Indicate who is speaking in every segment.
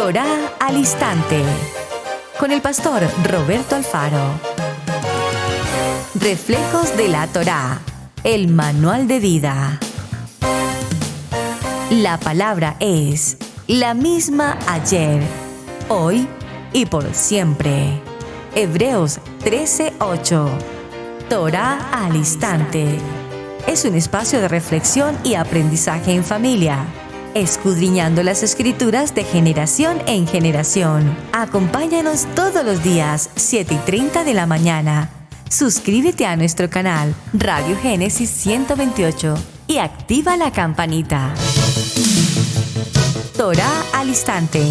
Speaker 1: Torá al Instante, con el pastor Roberto Alfaro. Reflejos de la Torá, el manual de vida. La palabra es la misma ayer, hoy y por siempre. Hebreos 13:8. Torá al Instante. Es un espacio de reflexión y aprendizaje en familia, escudriñando las Escrituras de generación en generación. Acompáñanos todos los días, 7:30 de la mañana. Suscríbete a nuestro canal Radio Génesis 128 y activa la campanita. Torá al Instante.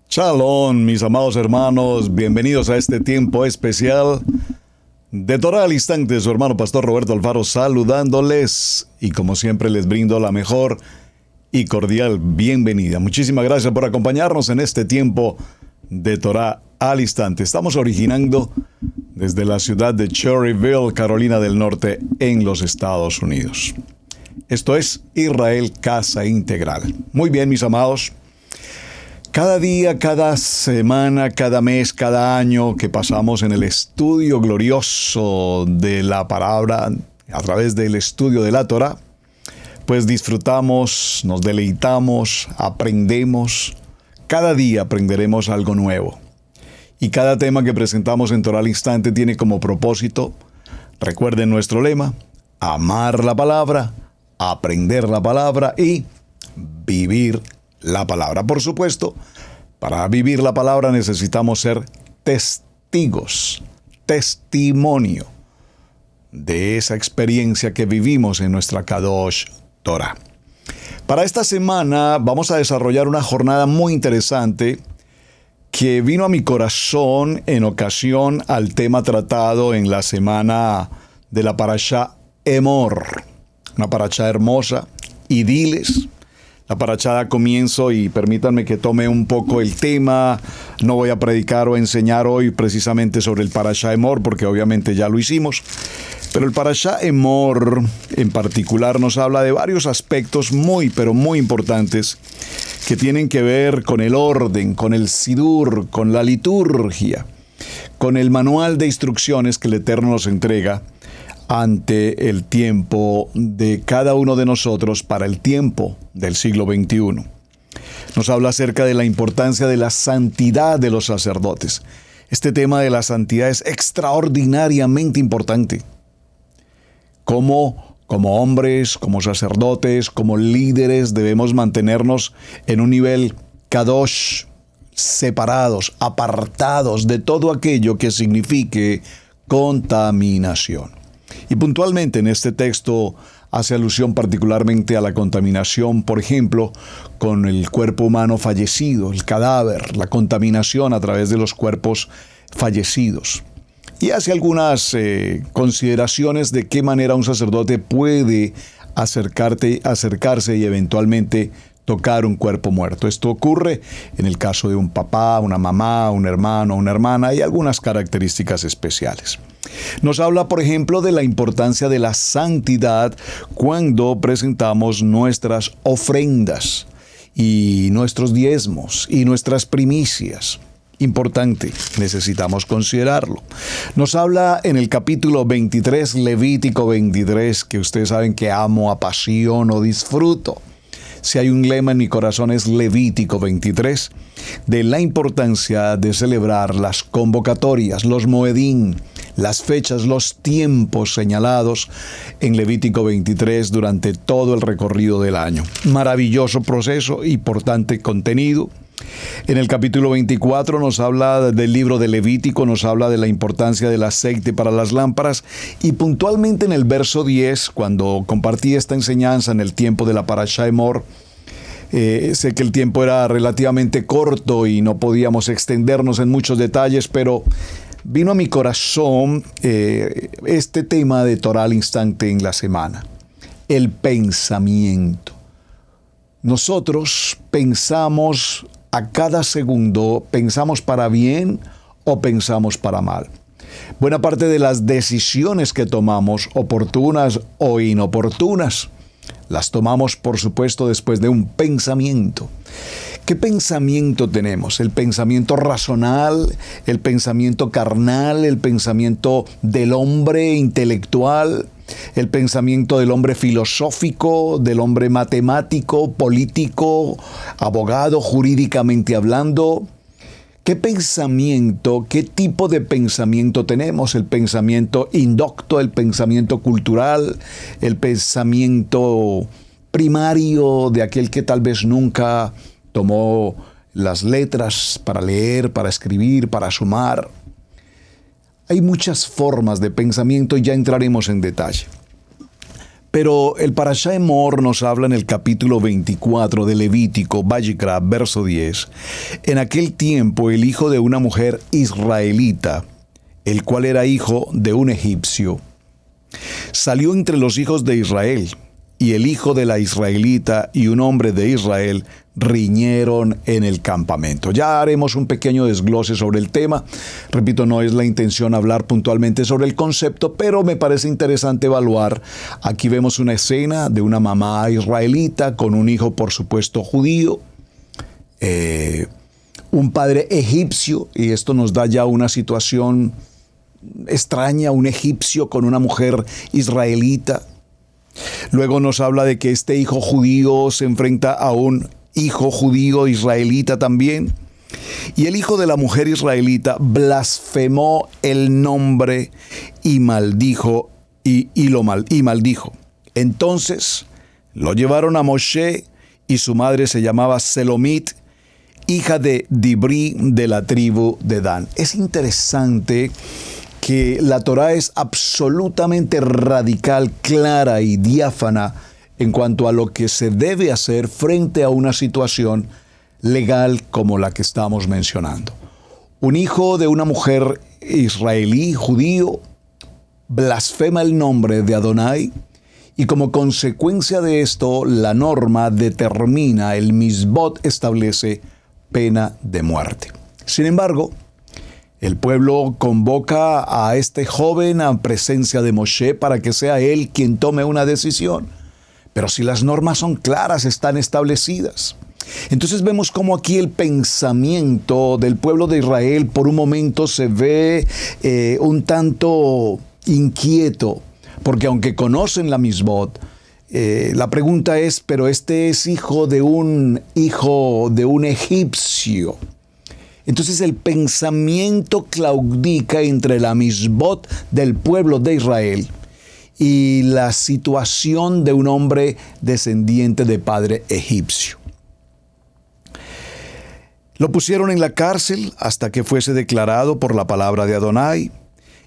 Speaker 2: Shalom, mis amados hermanos, bienvenidos a este tiempo especial de Torá al Instante. Su hermano pastor Roberto Alfaro saludándoles y como siempre les brindo la mejor y cordial bienvenida. Muchísimas gracias por acompañarnos en este tiempo de Torá al Instante. Estamos originando desde la ciudad de Cherryville, Carolina del Norte, en los Estados Unidos. Esto es Israel Casa Integral. Muy bien, mis amados. Cada día, cada semana, cada mes, cada año que pasamos en el estudio glorioso de la palabra, a través del estudio de la Torá, pues disfrutamos, nos deleitamos, aprendemos. Cada día aprenderemos algo nuevo. Y cada tema que presentamos en Torá al Instante tiene como propósito, recuerden nuestro lema, amar la palabra, aprender la palabra y vivir la palabra. Por supuesto, para vivir la palabra necesitamos ser testigos, testimonio de esa experiencia que vivimos en nuestra Kadosh Torah. Para esta semana vamos a desarrollar una jornada muy interesante que vino a mi corazón en ocasión al tema tratado en la semana de la parashá Emor, una parashá hermosa, y diles. La parashá da comienzo y permítanme que tome un poco el tema. No voy a predicar o enseñar hoy precisamente sobre el parashá Emor, porque obviamente ya lo hicimos. Pero el parashá Emor en particular nos habla de varios aspectos muy, pero muy importantes que tienen que ver con el orden, con el sidur, con la liturgia, con el manual de instrucciones que el Eterno nos entrega ante el tiempo de cada uno de nosotros para el tiempo del siglo XXI. Nos habla acerca de la importancia de la santidad de los sacerdotes. Este tema de la santidad es extraordinariamente importante. Como hombres, como sacerdotes, como líderes, debemos mantenernos en un nivel kadosh, separados, apartados de todo aquello que signifique contaminación. Y puntualmente en este texto hace alusión particularmente a la contaminación, por ejemplo, con el cuerpo humano fallecido, el cadáver, la contaminación a través de los cuerpos fallecidos. Y hace algunas consideraciones de qué manera un sacerdote puede acercarse y eventualmente tocar un cuerpo muerto. Esto ocurre en el caso de un papá, una mamá, un hermano, una hermana y algunas características especiales. Nos habla, por ejemplo, de la importancia de la santidad cuando presentamos nuestras ofrendas y nuestros diezmos y nuestras primicias. Importante, necesitamos considerarlo. Nos habla en el capítulo 23, Levítico 23, que ustedes saben que amo, apasiono, disfruto. Si hay un lema en mi corazón es Levítico 23, de la importancia de celebrar las convocatorias, los moedín, las fechas, los tiempos señalados en Levítico 23 durante todo el recorrido del año. Maravilloso proceso, importante contenido. En el capítulo 24 nos habla del libro de Levítico, nos habla de la importancia del aceite para las lámparas y puntualmente en el verso 10, cuando compartí esta enseñanza en el tiempo de la parashá Emor, sé que el tiempo era relativamente corto y no podíamos extendernos en muchos detalles, pero vino a mi corazón este tema de Torá al Instante en la semana, el pensamiento. Nosotros pensamos a cada segundo, pensamos para bien o pensamos para mal. Buena parte de las decisiones que tomamos, oportunas o inoportunas, las tomamos, por supuesto, después de un pensamiento. ¿Qué pensamiento tenemos? ¿El pensamiento racional, el pensamiento carnal, el pensamiento del hombre intelectual, el pensamiento del hombre filosófico, del hombre matemático, político, abogado, jurídicamente hablando? ¿Qué pensamiento, qué tipo de pensamiento tenemos? ¿El pensamiento indocto, el pensamiento cultural, el pensamiento primario de aquel que tal vez nunca tomó las letras para leer, para escribir, para sumar? Hay muchas formas de pensamiento y ya entraremos en detalle. Pero el Parashá Emor nos habla en el capítulo 24 de Levítico, Vayikra, verso 10. En aquel tiempo el hijo de una mujer israelita, el cual era hijo de un egipcio, salió entre los hijos de Israel, y el hijo de la israelita y un hombre de Israel riñeron en el campamento. Ya haremos un pequeño desglose sobre el tema. Repito, no es la intención hablar puntualmente sobre el concepto, pero me parece interesante evaluar. Aquí vemos una escena de una mamá israelita con un hijo, por supuesto, judío, un padre egipcio, y esto nos da ya una situación extraña, un egipcio con una mujer israelita. Luego nos habla de que este hijo judío se enfrenta a un hijo judío israelita también. Y el hijo de la mujer israelita blasfemó el nombre y maldijo, y maldijo. Entonces lo llevaron a Moshe, y su madre se llamaba Selomit, hija de Dibri, de la tribu de Dan. Es interesante que la Torá es absolutamente radical, clara y diáfana en cuanto a lo que se debe hacer frente a una situación legal como la que estamos mencionando. Un hijo de una mujer israelí, judío, blasfema el nombre de Adonai, y como consecuencia de esto, la norma determina, el misbot establece pena de muerte. Sin embargo, el pueblo convoca a este joven a presencia de Moshe para que sea él quien tome una decisión. Pero si las normas son claras, están establecidas. Entonces vemos cómo aquí el pensamiento del pueblo de Israel por un momento se ve un tanto inquieto, porque aunque conocen la misbot, la pregunta es, pero este es hijo de un egipcio. Entonces el pensamiento claudica entre la misbot del pueblo de Israel y la situación de un hombre descendiente de padre egipcio. Lo pusieron en la cárcel hasta que fuese declarado por la palabra de Adonai.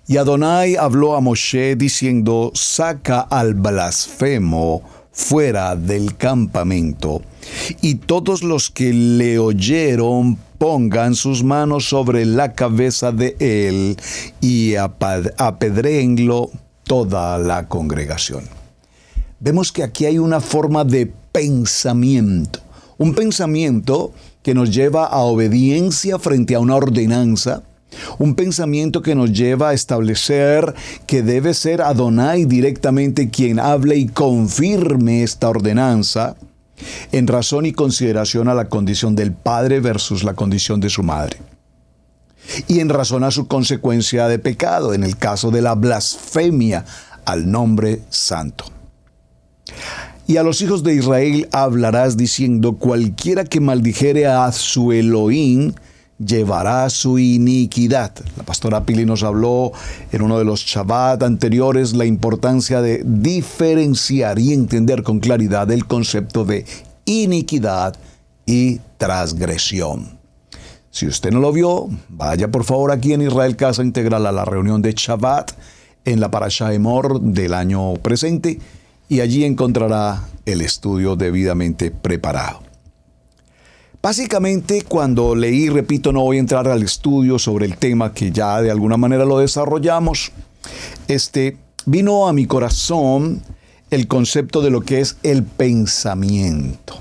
Speaker 2: Y Adonai habló a Moshe diciendo: saca al blasfemo fuera del campamento, y todos los que le oyeron pongan sus manos sobre la cabeza de él y apedréenlo toda la congregación. Vemos que aquí hay una forma de pensamiento, un pensamiento que nos lleva a obediencia frente a una ordenanza, un pensamiento que nos lleva a establecer que debe ser Adonai directamente quien hable y confirme esta ordenanza, en razón y consideración a la condición del padre versus la condición de su madre, y en razón a su consecuencia de pecado, en el caso de la blasfemia al nombre santo. Y a los hijos de Israel hablarás diciendo: cualquiera que maldijere a su Elohim llevará su iniquidad. La pastora Pili nos habló en uno de los Shabbat anteriores la importancia de diferenciar y entender con claridad el concepto de iniquidad y transgresión. Si usted no lo vio, vaya por favor aquí en Israel Casa Integral a la reunión de Shabbat en la Parashá Emor del año presente, y allí encontrará el estudio debidamente preparado. Básicamente, cuando leí, repito, no voy a entrar al estudio sobre el tema que ya de alguna manera lo desarrollamos, vino a mi corazón el concepto de lo que es el pensamiento.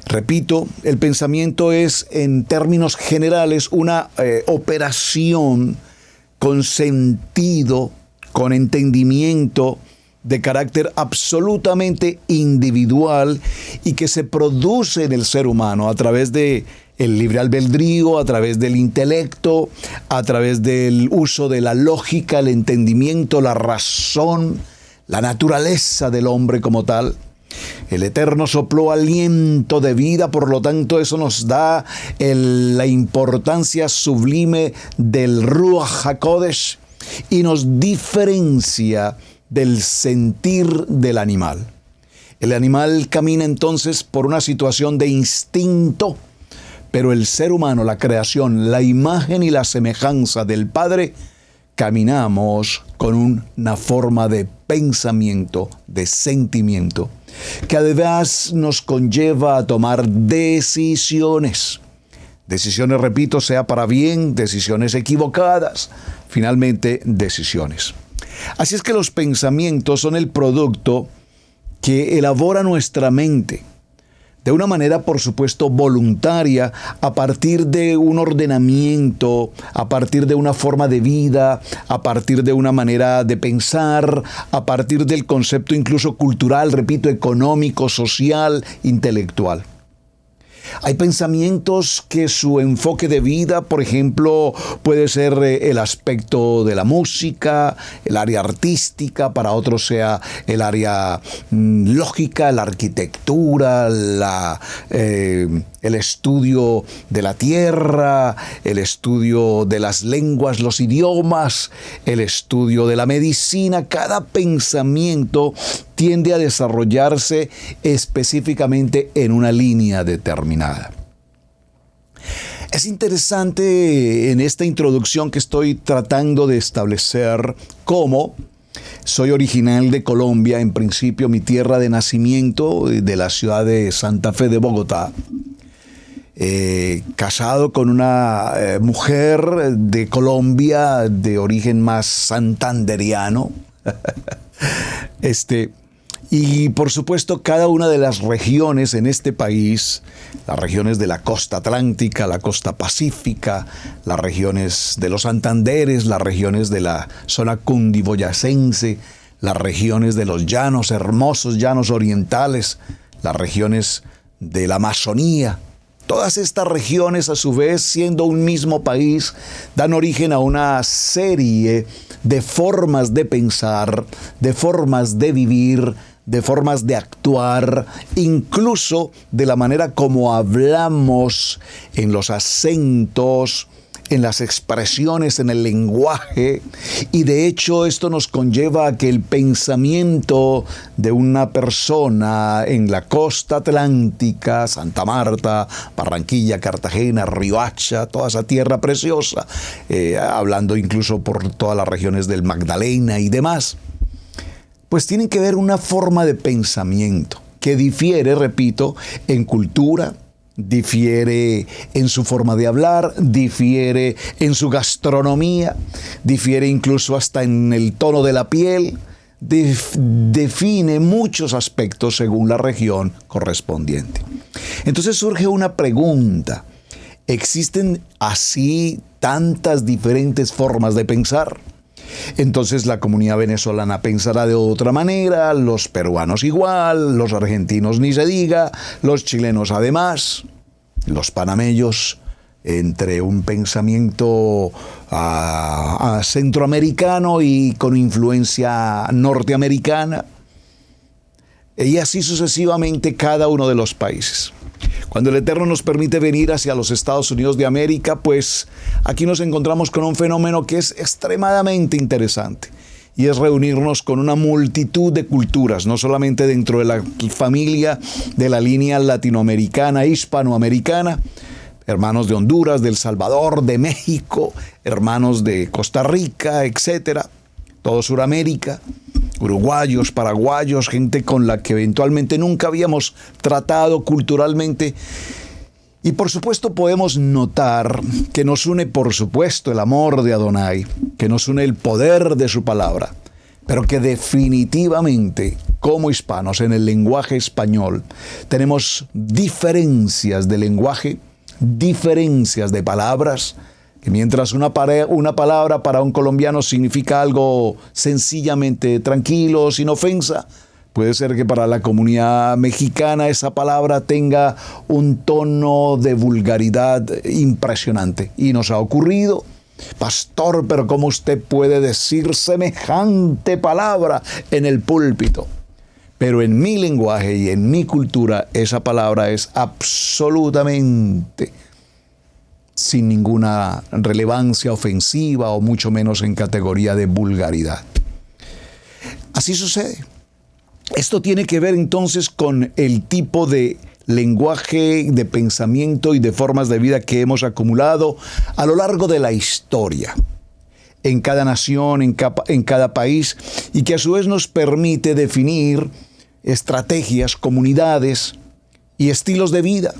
Speaker 2: Repito, el pensamiento es, en términos generales, una operación con sentido, con entendimiento, de carácter absolutamente individual y que se produce en el ser humano a través de el libre albedrío, a través del intelecto, a través del uso de la lógica, el entendimiento, la razón, la naturaleza del hombre como tal. El Eterno sopló aliento de vida, por lo tanto eso nos da la importancia sublime del Ruach HaKodesh y nos diferencia del sentir del animal. El animal camina entonces por una situación de instinto, pero el ser humano, la creación, la imagen y la semejanza del Padre, caminamos con una forma de pensamiento, de sentimiento, que además nos conlleva a tomar decisiones. Decisiones, repito, sea para bien, decisiones equivocadas, finalmente decisiones. Así es que los pensamientos son el producto que elabora nuestra mente, de una manera, por supuesto, voluntaria, a partir de un ordenamiento, a partir de una forma de vida, a partir de una manera de pensar, a partir del concepto incluso cultural, repito, económico, social, intelectual. Hay pensamientos que su enfoque de vida, por ejemplo, puede ser el aspecto de la música, el área artística, para otros sea el área lógica, la arquitectura, el estudio de la tierra, el estudio de las lenguas, los idiomas, el estudio de la medicina. Cada pensamiento tiende a desarrollarse específicamente en una línea determinada. Es interesante en esta introducción que estoy tratando de establecer cómo soy original de Colombia, en principio mi tierra de nacimiento, de la ciudad de Santa Fe de Bogotá. Casado con una mujer de Colombia de origen más santanderiano. Y por supuesto cada una de las regiones en este país, las regiones de la costa atlántica, la costa pacífica, las regiones de los Santanderes, las regiones de la zona cundiboyacense, las regiones de los llanos, hermosos llanos orientales, las regiones de la Amazonía. Todas estas regiones, a su vez, siendo un mismo país, dan origen a una serie de formas de pensar, de formas de vivir, de formas de actuar, incluso de la manera como hablamos, en los acentos, en las expresiones, en el lenguaje, y de hecho esto nos conlleva a que el pensamiento de una persona en la costa atlántica, Santa Marta, Barranquilla, Cartagena, Riohacha, toda esa tierra preciosa, hablando incluso por todas las regiones del Magdalena y demás, pues tienen que ver una forma de pensamiento que difiere, repito, en cultura, difiere en su forma de hablar, difiere en su gastronomía, difiere incluso hasta en el tono de la piel, define muchos aspectos según la región correspondiente. Entonces surge una pregunta: ¿existen así tantas diferentes formas de pensar? Entonces la comunidad venezolana pensará de otra manera, los peruanos igual, los argentinos ni se diga, los chilenos además, los panameños entre un pensamiento centroamericano y con influencia norteamericana, y así sucesivamente cada uno de los países. Cuando el Eterno nos permite venir hacia los Estados Unidos de América, pues aquí nos encontramos con un fenómeno que es extremadamente interesante, y es reunirnos con una multitud de culturas, no solamente dentro de la familia de la línea latinoamericana, hispanoamericana, hermanos de Honduras, de El Salvador, de México, hermanos de Costa Rica, etcétera, todo Sudamérica, uruguayos, paraguayos, gente con la que eventualmente nunca habíamos tratado culturalmente. Y por supuesto podemos notar que nos une, por supuesto, el amor de Adonai, que nos une el poder de su palabra, pero que definitivamente, como hispanos, en el lenguaje español, tenemos diferencias de lenguaje, diferencias de palabras, Que mientras una palabra para un colombiano significa algo sencillamente tranquilo, sin ofensa, puede ser que para la comunidad mexicana esa palabra tenga un tono de vulgaridad impresionante. Y nos ha ocurrido: pastor, pero ¿cómo usted puede decir semejante palabra en el púlpito? Pero en mi lenguaje y en mi cultura esa palabra es absolutamente sin ninguna relevancia ofensiva o mucho menos en categoría de vulgaridad. Así sucede. Esto tiene que ver entonces con el tipo de lenguaje, de pensamiento y de formas de vida que hemos acumulado a lo largo de la historia, en cada nación, en cada país, y que a su vez nos permite definir estrategias, comunidades y estilos de vida.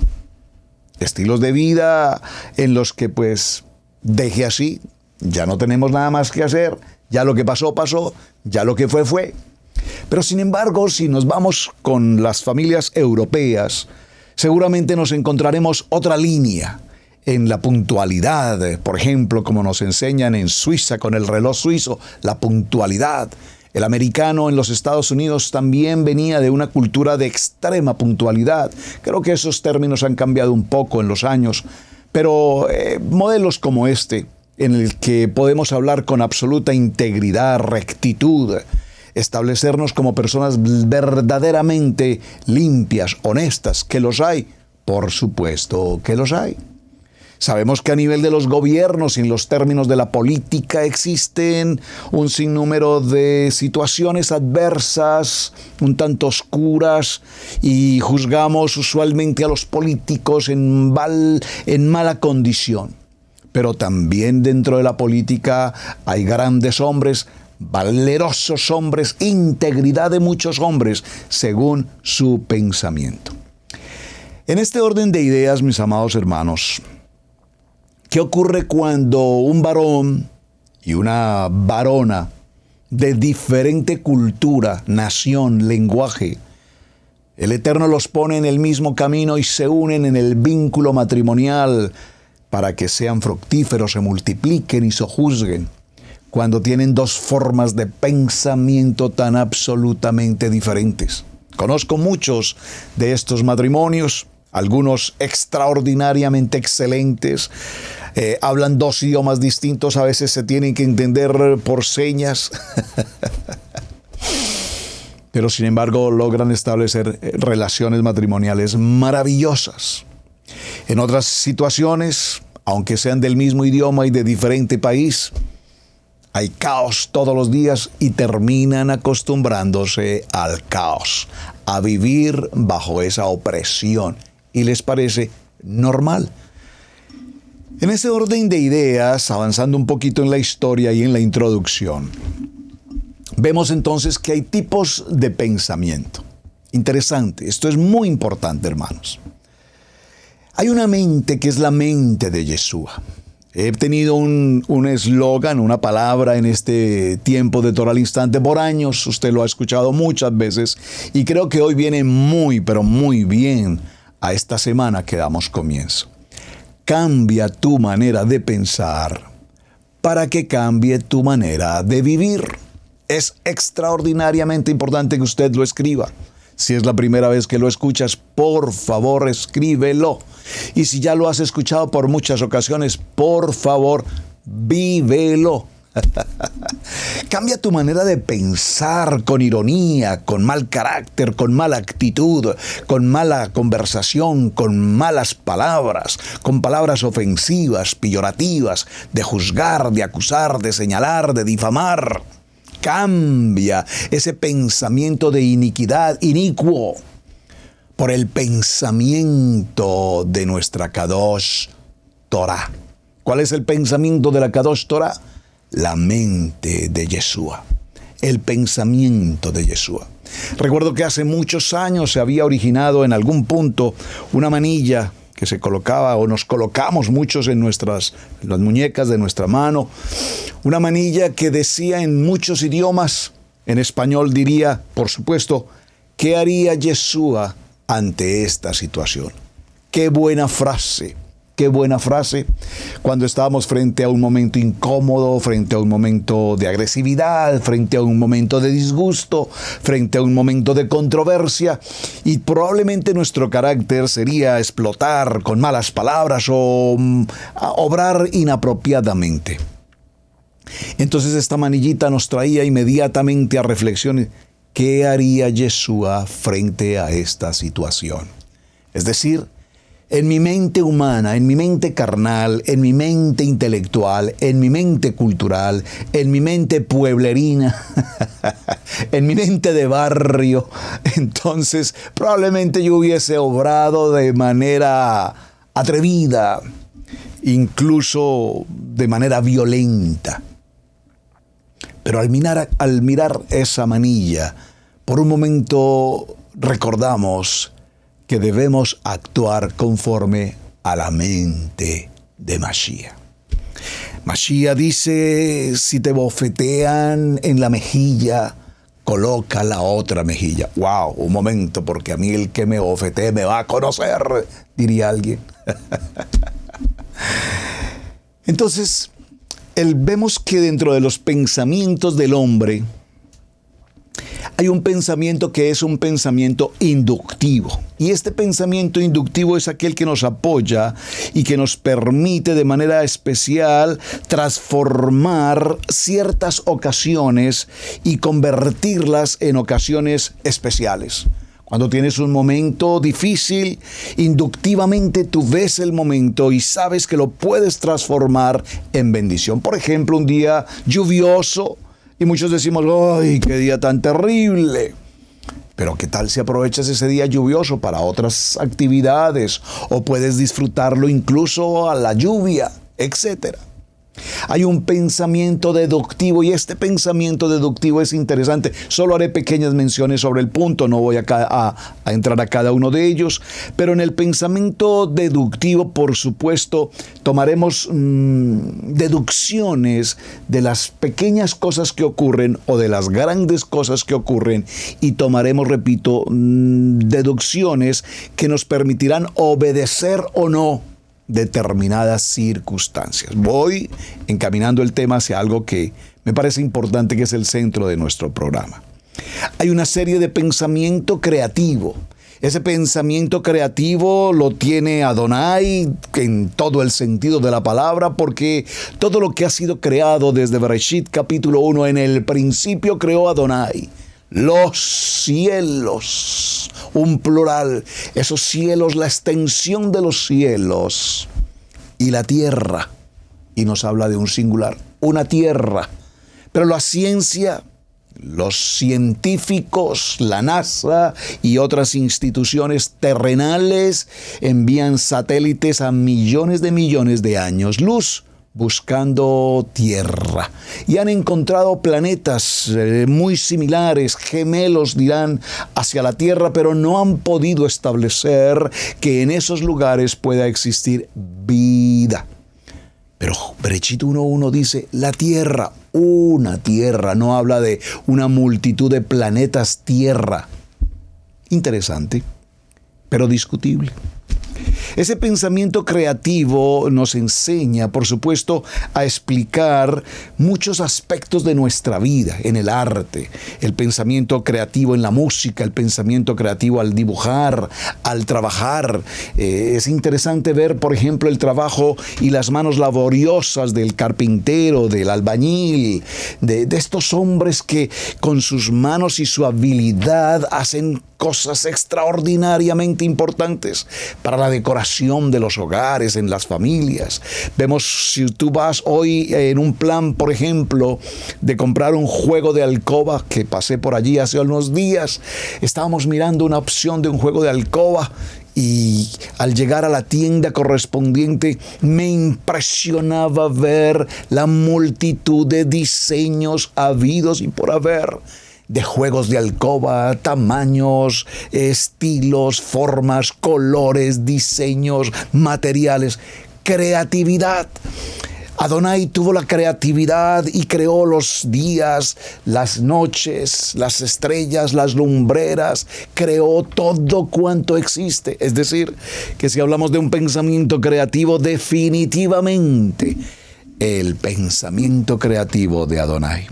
Speaker 2: Estilos de vida en los que pues deje así, ya no tenemos nada más que hacer, ya lo que pasó, pasó, ya lo que fue, fue. Pero sin embargo, si nos vamos con las familias europeas, seguramente nos encontraremos otra línea en la puntualidad, por ejemplo, como nos enseñan en Suiza con el reloj suizo, la puntualidad. El americano en los Estados Unidos también venía de una cultura de extrema puntualidad. Creo que esos términos han cambiado un poco en los años, pero modelos como este, en el que podemos hablar con absoluta integridad, rectitud, establecernos como personas verdaderamente limpias, honestas, que los hay, por supuesto que los hay. Sabemos que a nivel de los gobiernos y en los términos de la política existen un sinnúmero de situaciones adversas, un tanto oscuras, y juzgamos usualmente a los políticos en mala condición. Pero también dentro de la política hay grandes hombres, valerosos hombres, integridad de muchos hombres, según su pensamiento. En este orden de ideas, mis amados hermanos, ¿qué ocurre cuando un varón y una varona de diferente cultura, nación, lenguaje, el Eterno los pone en el mismo camino y se unen en el vínculo matrimonial para que sean fructíferos, se multipliquen y sojuzguen, cuando tienen dos formas de pensamiento tan absolutamente diferentes? Conozco muchos de estos matrimonios, algunos extraordinariamente excelentes, hablan dos idiomas distintos, a veces se tienen que entender por señas, pero sin embargo logran establecer relaciones matrimoniales maravillosas. En otras situaciones, aunque sean del mismo idioma y de diferente país, hay caos todos los días y terminan acostumbrándose al caos, a vivir bajo esa opresión, y les parece normal. En ese orden de ideas, avanzando un poquito en la historia y en la introducción, vemos entonces que hay tipos de pensamiento. Interesante, esto es muy importante, hermanos. Hay una mente que es la mente de Yeshua. He tenido un eslogan, una palabra en este tiempo de Torah al Instante por años. Usted lo ha escuchado muchas veces y creo que hoy viene muy, pero muy bien a esta semana que damos comienzo. Cambia tu manera de pensar para que cambie tu manera de vivir. Es extraordinariamente importante que usted lo escriba. Si es la primera vez que lo escuchas, por favor, escríbelo. Y si ya lo has escuchado por muchas ocasiones, por favor, vívelo. Cambia tu manera de pensar con ironía, con mal carácter, con mala actitud, con mala conversación, con malas palabras, con palabras ofensivas, peyorativas, de juzgar, de acusar, de señalar, de difamar. Cambia ese pensamiento de iniquidad, inicuo, por el pensamiento de nuestra Kadosh Torah. ¿Cuál es el pensamiento de la Kadosh Torah? La mente de Yeshua, el pensamiento de Yeshua. Recuerdo que hace muchos años se había originado en algún punto una manilla que se colocaba, o nos colocamos muchos en las muñecas de nuestra mano, una manilla que decía en muchos idiomas, en español diría, por supuesto, ¿qué haría Yeshua ante esta situación? Qué buena frase, Qué buena frase. Cuando estamos frente a un momento incómodo, frente a un momento de agresividad, frente a un momento de disgusto, frente a un momento de controversia, y probablemente nuestro carácter sería explotar con malas palabras o obrar inapropiadamente. Entonces esta manillita nos traía inmediatamente a reflexiones. ¿Qué haría Yeshua frente a esta situación? Es decir, en mi mente humana, en mi mente carnal, en mi mente intelectual, en mi mente cultural, en mi mente pueblerina, en mi mente de barrio, entonces probablemente yo hubiese obrado de manera atrevida, incluso de manera violenta. Pero al mirar esa manilla, por un momento recordamos que debemos actuar conforme a la mente de Mashiach. Mashiach dice, si te bofetean en la mejilla, coloca la otra mejilla. ¡Wow! Un momento, porque a mí el que me bofetee me va a conocer, diría alguien. Entonces, vemos que dentro de los pensamientos del hombre hay un pensamiento que es un pensamiento inductivo. Y este pensamiento inductivo es aquel que nos apoya y que nos permite de manera especial transformar ciertas ocasiones y convertirlas en ocasiones especiales. Cuando tienes un momento difícil, inductivamente tú ves el momento y sabes que lo puedes transformar en bendición. Por ejemplo, un día lluvioso y muchos decimos, ¡ay, qué día tan terrible! Pero ¿qué tal si aprovechas ese día lluvioso para otras actividades? O puedes disfrutarlo incluso a la lluvia, etcétera. Hay un pensamiento deductivo y este pensamiento deductivo es interesante. Solo haré pequeñas menciones sobre el punto, no voy a entrar a cada uno de ellos, pero en el pensamiento deductivo, por supuesto, tomaremos deducciones de las pequeñas cosas que ocurren o de las grandes cosas que ocurren y tomaremos, repito, deducciones que nos permitirán obedecer o no determinadas circunstancias. Voy encaminando el tema hacia algo que me parece importante, que es el centro de nuestro programa. Hay una serie de pensamiento creativo. Ese pensamiento creativo lo tiene Adonai en todo el sentido de la palabra, porque todo lo que ha sido creado desde Bereshit capítulo 1, en el principio creó Adonai los cielos, un plural, esos cielos, la extensión de los cielos y la tierra, y nos habla de un singular, una tierra. Pero la ciencia, los científicos, la NASA y otras instituciones terrenales envían satélites a millones de años luz buscando tierra y han encontrado planetas muy similares, gemelos dirán, hacia la Tierra, pero no han podido establecer que en esos lugares pueda existir vida. Pero Bereshit 1:1 dice la tierra, una tierra, no habla de una multitud de planetas tierra. Interesante, pero discutible. Ese pensamiento creativo nos enseña, por supuesto, a explicar muchos aspectos de nuestra vida en el arte. El pensamiento creativo en la música, el pensamiento creativo al dibujar, al trabajar. Es interesante ver, por ejemplo, el trabajo y las manos laboriosas del carpintero, del albañil, de estos hombres que con sus manos y su habilidad hacen cosas extraordinariamente importantes para la decoración de los hogares, en las familias. Vemos, si tú vas hoy en un plan, por ejemplo, de comprar un juego de alcoba, que pasé por allí hace unos días, estábamos mirando una opción de un juego de alcoba y al llegar a la tienda correspondiente me impresionaba ver la multitud de diseños habidos y por haber, de juegos de alcoba, tamaños, estilos, formas, colores, diseños, materiales, creatividad.
Speaker 3: Adonai tuvo la creatividad y creó los días, las noches, las estrellas, las lumbreras, creó todo cuanto existe. Es decir, que si hablamos de un pensamiento creativo, definitivamente el pensamiento creativo de Adonai.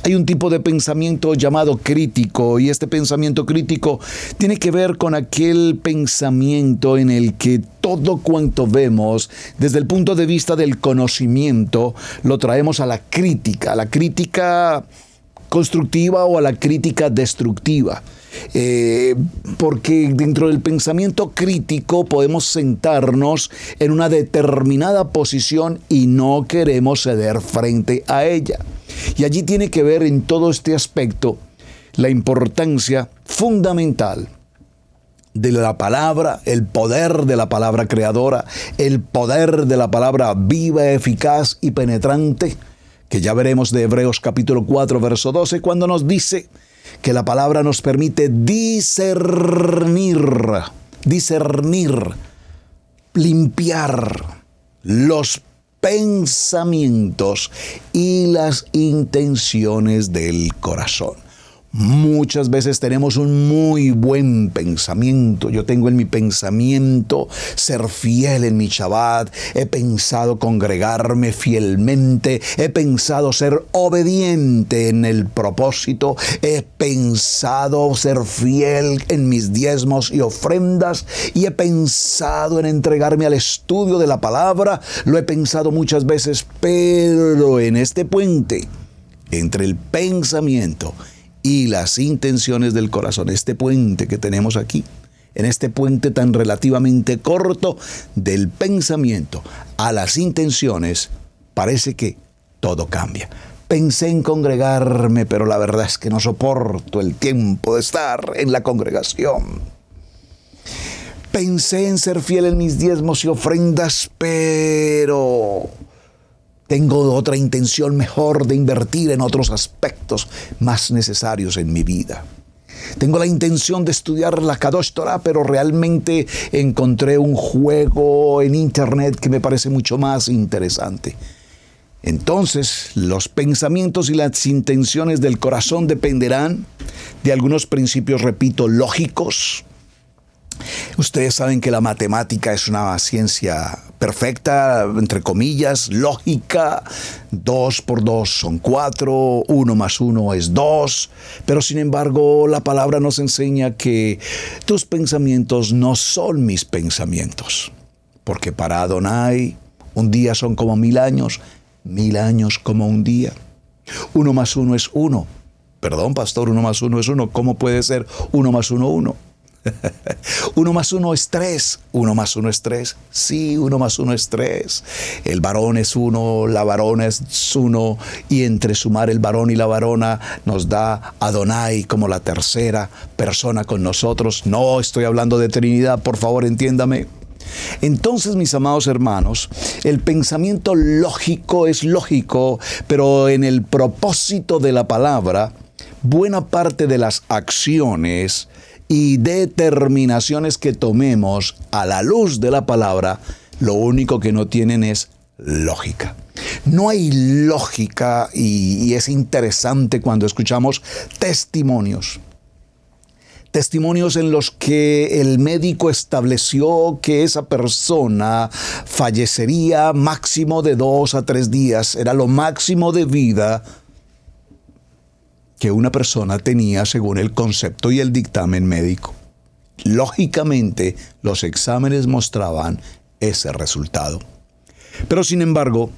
Speaker 3: Hay un tipo de pensamiento llamado crítico, y este pensamiento crítico tiene que ver con aquel pensamiento en el que todo cuanto vemos desde el punto de vista del conocimiento lo traemos a la crítica constructiva o a la crítica destructiva. Porque dentro del pensamiento crítico podemos sentarnos en una determinada posición y no queremos ceder frente a ella. Y allí tiene que ver en todo este aspecto la importancia fundamental de la palabra, el poder de la palabra creadora, el poder de la palabra viva, eficaz y penetrante, que ya veremos de Hebreos capítulo 4, verso 12, cuando nos dice que la palabra nos permite discernir, limpiar los pensamientos y las intenciones del corazón. Muchas veces tenemos un muy buen pensamiento. Yo tengo en mi pensamiento ser fiel en mi Shabbat. He pensado congregarme fielmente. He pensado ser obediente en el propósito. He pensado ser fiel en mis diezmos y ofrendas. Y he pensado en entregarme al estudio de la palabra. Lo he pensado muchas veces, pero en este puente entre el pensamiento y las intenciones del corazón, este puente que tenemos aquí, en este puente tan relativamente corto del pensamiento a las intenciones, parece que todo cambia. Pensé en congregarme, pero la verdad es que no soporto el tiempo de estar en la congregación. Pensé en ser fiel en mis diezmos y ofrendas, pero tengo otra intención mejor de invertir en otros aspectos más necesarios en mi vida. Tengo la intención de estudiar la Kadosh Torah, pero realmente encontré un juego en internet que me parece mucho más interesante. Entonces, los pensamientos y las intenciones del corazón dependerán de algunos principios, repito, lógicos. Ustedes saben que la matemática es una ciencia perfecta, entre comillas, lógica. 2 por 2 son 4, 1 más 1 es 2. Pero sin embargo, la palabra nos enseña que tus pensamientos no son mis pensamientos. Porque para Adonai, un día son como 1000 años, 1000 años como un día. 1 más 1 es 1. Perdón, pastor, 1 más 1 es 1. ¿Cómo puede ser 1 más 1, 1? 1 más 1 es 3. 1 más 1 es 3. Sí, 1 más 1 es 3. El varón es 1, la varona es 1, y entre sumar el varón y la varona nos da Adonai como la tercera persona con nosotros. No estoy hablando de Trinidad, por favor, entiéndame. Entonces, mis amados hermanos, el pensamiento lógico es lógico, pero en el propósito de la palabra, buena parte de las acciones y determinaciones que tomemos a la luz de la palabra, lo único que no tienen es lógica. No hay lógica, y es interesante cuando escuchamos testimonios en los que el médico estableció que esa persona fallecería máximo de 2 a 3 días, era lo máximo de vida que una persona tenía según el concepto y el dictamen médico. Lógicamente, los exámenes mostraban ese resultado. Pero sin embargo,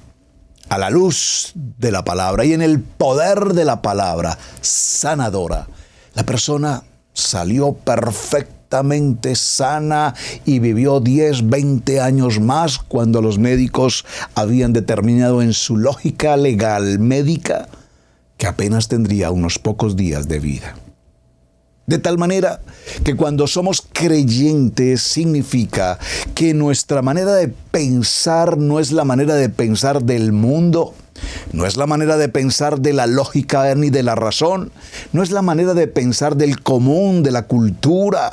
Speaker 3: a la luz de la palabra y en el poder de la palabra sanadora, la persona salió perfectamente sana y vivió 10, 20 años más cuando los médicos habían determinado en su lógica legal médica que apenas tendría unos pocos días de vida. De tal manera que cuando somos creyentes significa que nuestra manera de pensar no es la manera de pensar del mundo, no es la manera de pensar de la lógica ni de la razón, no es la manera de pensar del común, de la cultura,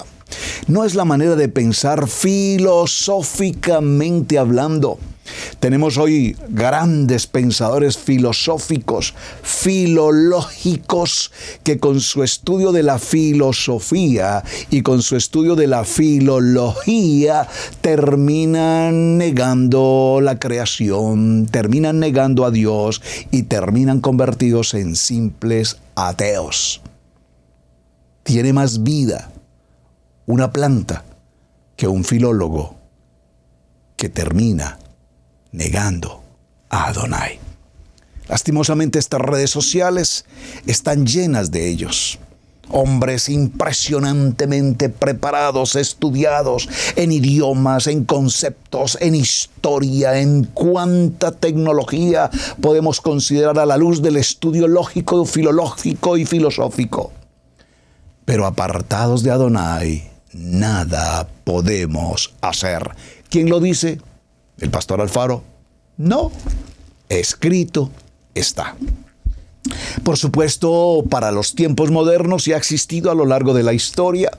Speaker 3: no es la manera de pensar filosóficamente hablando. Tenemos hoy grandes pensadores filosóficos, filológicos, que con su estudio de la filosofía y con su estudio de la filología terminan negando la creación, terminan negando a Dios y terminan convertidos en simples ateos. Tiene más vida una planta que un filólogo que termina negando a Adonai. Lastimosamente estas redes sociales están llenas de ellos. Hombres impresionantemente preparados, estudiados en idiomas, en conceptos, en historia, en cuánta tecnología podemos considerar a la luz del estudio lógico, filológico y filosófico. Pero apartados de Adonai, nada podemos hacer. ¿Quién lo dice? ¿El pastor Alfaro? No, escrito está. Por supuesto, para los tiempos modernos y ha existido a lo largo de la historia.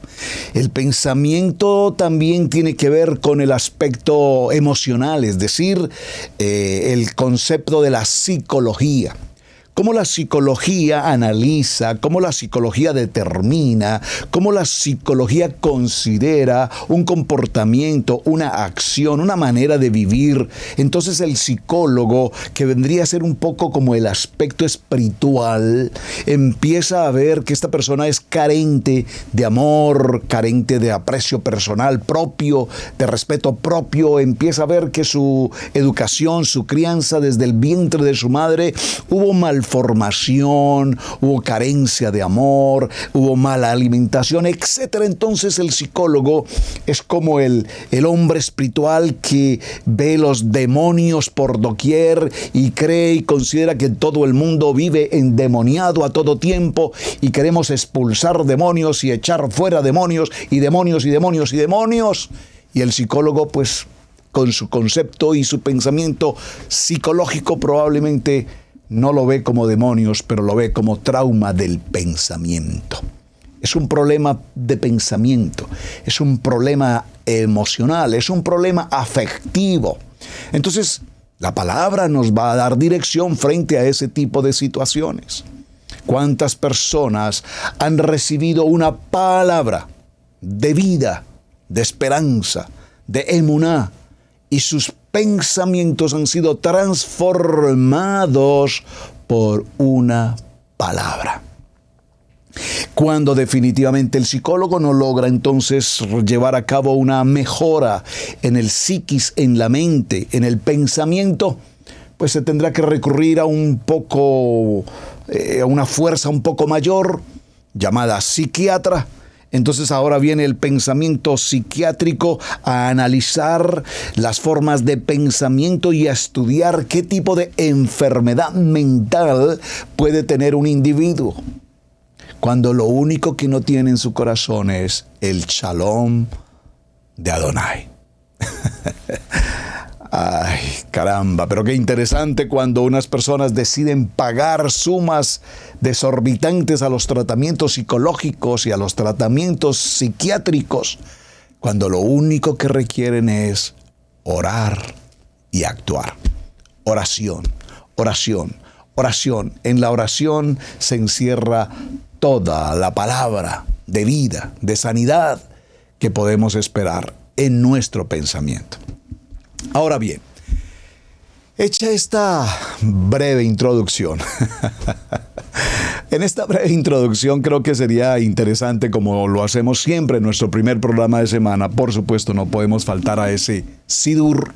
Speaker 3: El pensamiento también tiene que ver con el aspecto emocional, es decir, el concepto de la psicología. Cómo la psicología analiza, cómo la psicología determina, cómo la psicología considera un comportamiento, una acción, una manera de vivir. Entonces el psicólogo, que vendría a ser un poco como el aspecto espiritual, empieza a ver que esta persona es carente de amor, carente de aprecio personal propio, de respeto propio. Empieza a ver que su educación, su crianza desde el vientre de su madre, hubo malformación, hubo carencia de amor, hubo mala alimentación, etc. Entonces el psicólogo es como el hombre espiritual que ve los demonios por doquier y cree y considera que todo el mundo vive endemoniado a todo tiempo y queremos expulsar demonios y echar fuera demonios y demonios y demonios y demonios. Y el psicólogo, pues, con su concepto y su pensamiento psicológico probablemente no lo ve como demonios, pero lo ve como trauma del pensamiento. Es un problema de pensamiento, es un problema emocional, es un problema afectivo. Entonces, la palabra nos va a dar dirección frente a ese tipo de situaciones. ¿Cuántas personas han recibido una palabra de vida, de esperanza, de emuná, y sus pensamientos han sido transformados por una palabra? Cuando definitivamente el psicólogo no logra entonces llevar a cabo una mejora en el psiquis, en la mente, en el pensamiento, pues se tendrá que recurrir a a una fuerza un poco mayor, llamada psiquiatra. Entonces ahora viene el pensamiento psiquiátrico a analizar las formas de pensamiento y a estudiar qué tipo de enfermedad mental puede tener un individuo, cuando lo único que no tiene en su corazón es el shalom de Adonai. Ay, caramba, pero qué interesante cuando unas personas deciden pagar sumas desorbitantes a los tratamientos psicológicos y a los tratamientos psiquiátricos, cuando lo único que requieren es orar y actuar. Oración, oración, oración. En la oración se encierra toda la palabra de vida, de sanidad que podemos esperar en nuestro pensamiento. Ahora bien, hecha esta breve introducción, en esta breve introducción creo que sería interesante, como lo hacemos siempre en nuestro primer programa de semana, por supuesto no podemos faltar a ese Sidur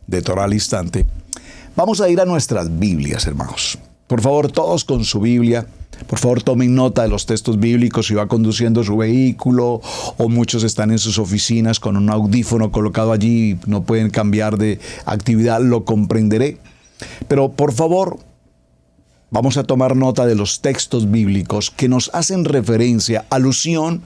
Speaker 3: de Torah al Instante. Vamos a ir a nuestras Biblias, hermanos. Por favor, todos con su Biblia. Por favor, tomen nota de los textos bíblicos si va conduciendo su vehículo, o muchos están en sus oficinas con un audífono colocado allí y no pueden cambiar de actividad, lo comprenderé. Pero por favor, vamos a tomar nota de los textos bíblicos que nos hacen referencia, alusión